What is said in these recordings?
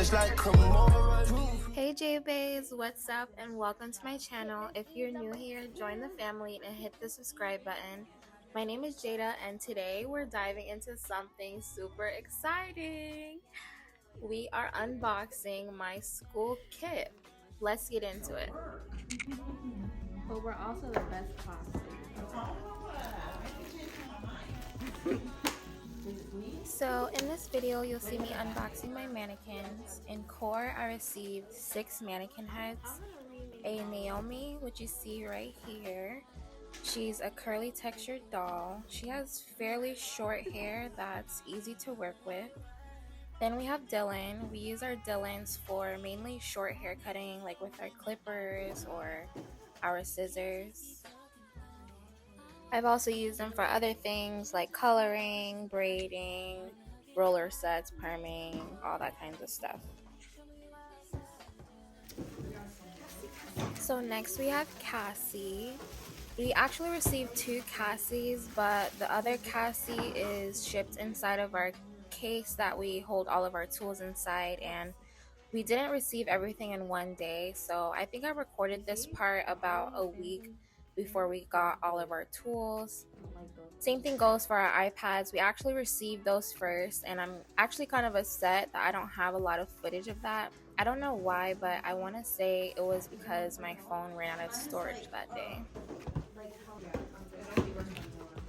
just like Kimura. Hey J-Bays, what's up and welcome to my channel. If you're new here, join the family and hit the subscribe button. My name is Jada and today we're diving into something super exciting. We are unboxing my school kit. Let's get into it. But we're also the best class. So in this video, you'll see me unboxing my mannequins. In core, I received 6 mannequin heads. A Naomi, which you see right here. She's a curly textured doll. She has fairly short hair that's easy to work with. Then we have Dylan. We use our Dylans for mainly short hair cutting, like with our clippers or our scissors. I've also used them for other things like coloring, braiding, roller sets, perming, all that kinds of stuff. So next we have Cassie. We actually received 2 Cassies, but the other Cassie is shipped inside of our case that we hold all of our tools inside, and we didn't receive everything in one day. So I think I recorded this part about a week before we got all of our tools. Same thing goes for our iPads. We actually received those first, and I'm actually kind of upset that I don't have a lot of footage of that. I don't know why, but I want to say it was because my phone ran out of storage that day.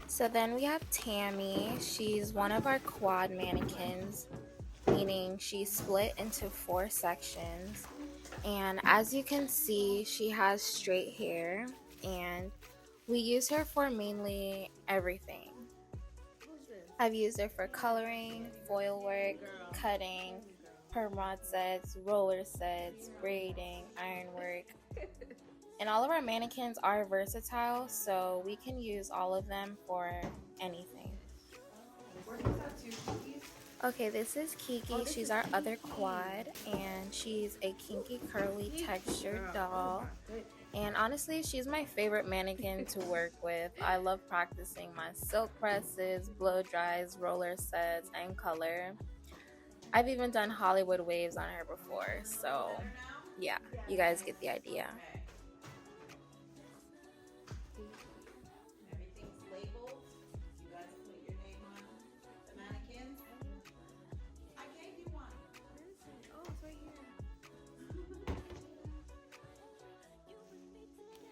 So then we have Tammy. She's one of our quad mannequins, meaning she's split into 4 sections. And as you can see, she has straight hair, and we use her for mainly everything. I've used her for coloring, foil work, cutting, perm rod sets, roller sets, braiding, iron work. And all of our mannequins are versatile, so we can use all of them for anything. Okay, this is Kiki. She's our other quad, and she's a kinky curly textured doll. And honestly, she's my favorite mannequin to work with. I love practicing my silk presses, blow dries, roller sets, and color. I've even done Hollywood waves on her before, so yeah, you guys get the idea. Everything's labeled. You guys put your name on the mannequins. I gave you one. Oh, it's right here.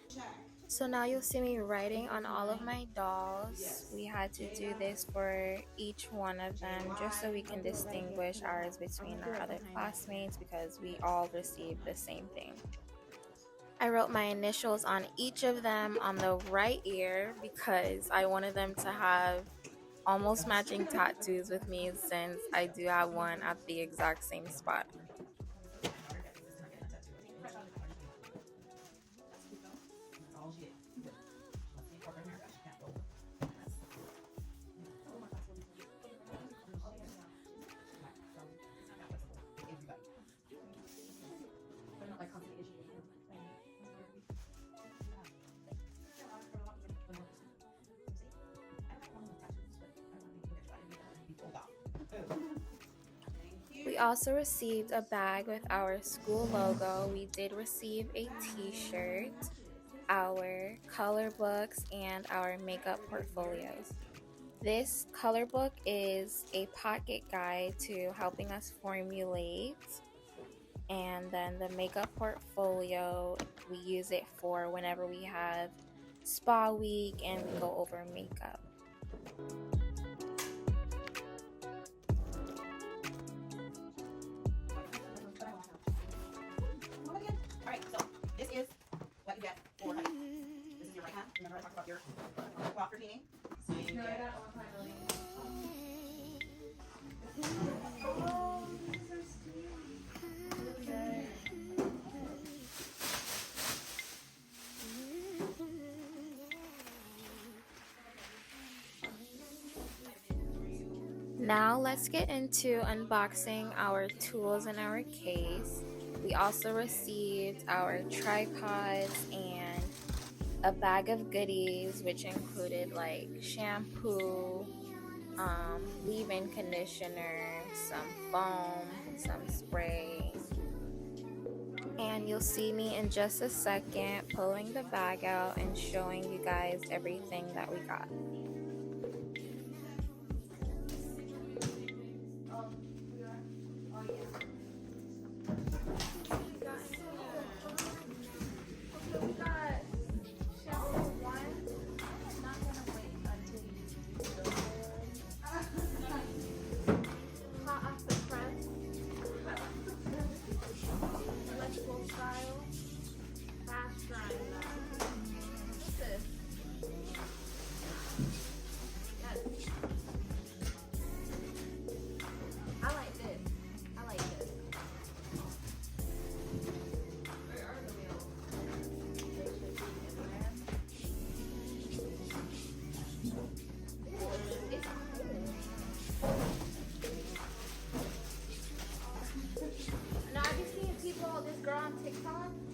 Check. So now you'll see me writing on all of my dolls. We had to do this for each one of them just so we can distinguish ours between our other classmates because we all received the same thing. I wrote my initials on each of them on the right ear because I wanted them to have almost matching tattoos with me since I do have one at the exact same spot. We also received a bag with our school logo. We did receive a t-shirt, our color books, and our makeup portfolios. This color book is a pocket guide to helping us formulate, and then the makeup portfolio, we use it for whenever we have spa week and we go over makeup. Alright, so this is what you get for height. This is your right hand. Remember I talked about your cloth routine? So you get Now let's get into unboxing our tools in our case. We also received our tripods and a bag of goodies, which included like shampoo, leave-in conditioner, some foam, some spray. And you'll see me in just a second pulling the bag out and showing you guys everything that we got.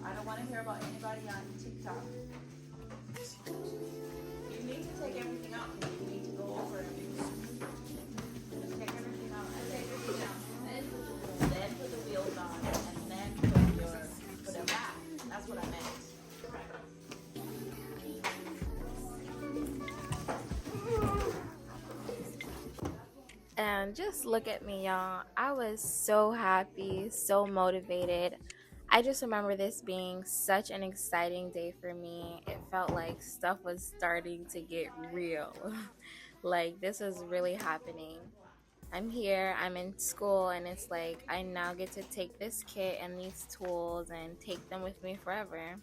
I don't want to hear about anybody on TikTok. You need to take everything out. You need to go over everything. Just take everything out and take everything down. Then put the wheels on and then put them back. That's what I meant. And just look at me, y'all. I was so happy, so motivated. I just remember this being such an exciting day for me. It felt like stuff was starting to get real. Like this was really happening. I'm here, I'm in school, and it's like I now get to take this kit and these tools and take them with me forever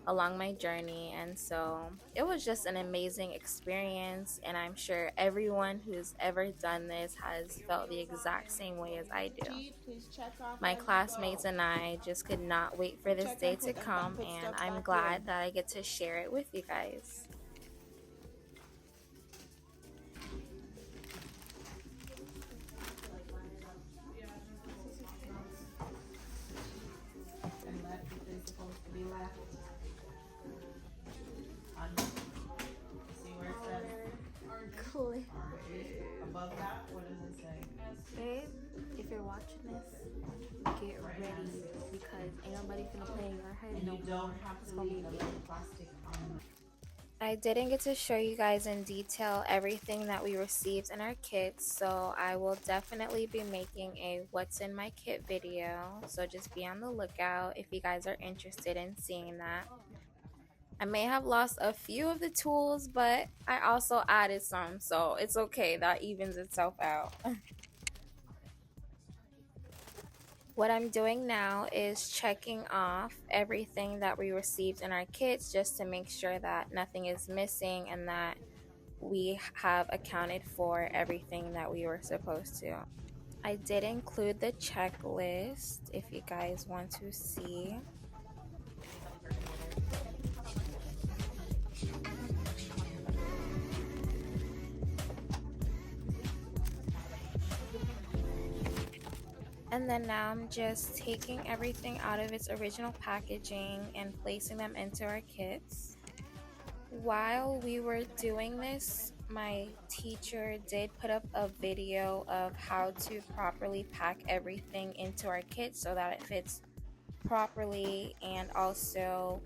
along my journey. And so it was just an amazing experience, and I'm sure everyone who's ever done this has felt the exact same way as I do. My classmates and I just could not wait for this day to come, and I'm glad that I get to share it with you guys. And left if they're supposed to be left. See where it says? Clip. Above that, what does it say? Babe, if you're watching this, get ready because ain't nobody gonna play in your head. And you don't have to leave the plastic on. I didn't get to show you guys in detail everything that we received in our kits, so I will definitely be making a what's in my kit video, so just be on the lookout if you guys are interested in seeing that. I may have lost a few of the tools, but I also added some, so it's okay, that evens itself out. What I'm doing now is checking off everything that we received in our kits just to make sure that nothing is missing and that we have accounted for everything that we were supposed to. I did include the checklist if you guys want to see. And then now I'm just taking everything out of its original packaging and placing them into our kits. While we were doing this, my teacher did put up a video of how to properly pack everything into our kit so that it fits properly, and also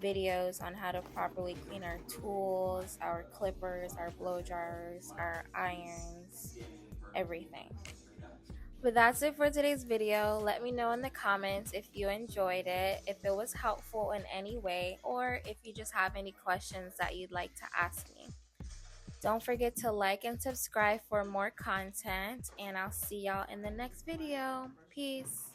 videos on how to properly clean our tools, our clippers, our blow dryers, our irons, everything. But that's it for today's video. Let me know in the comments if you enjoyed it, if it was helpful in any way, or if you just have any questions that you'd like to ask me. Don't forget to like and subscribe for more content, and I'll see y'all in the next video. Peace.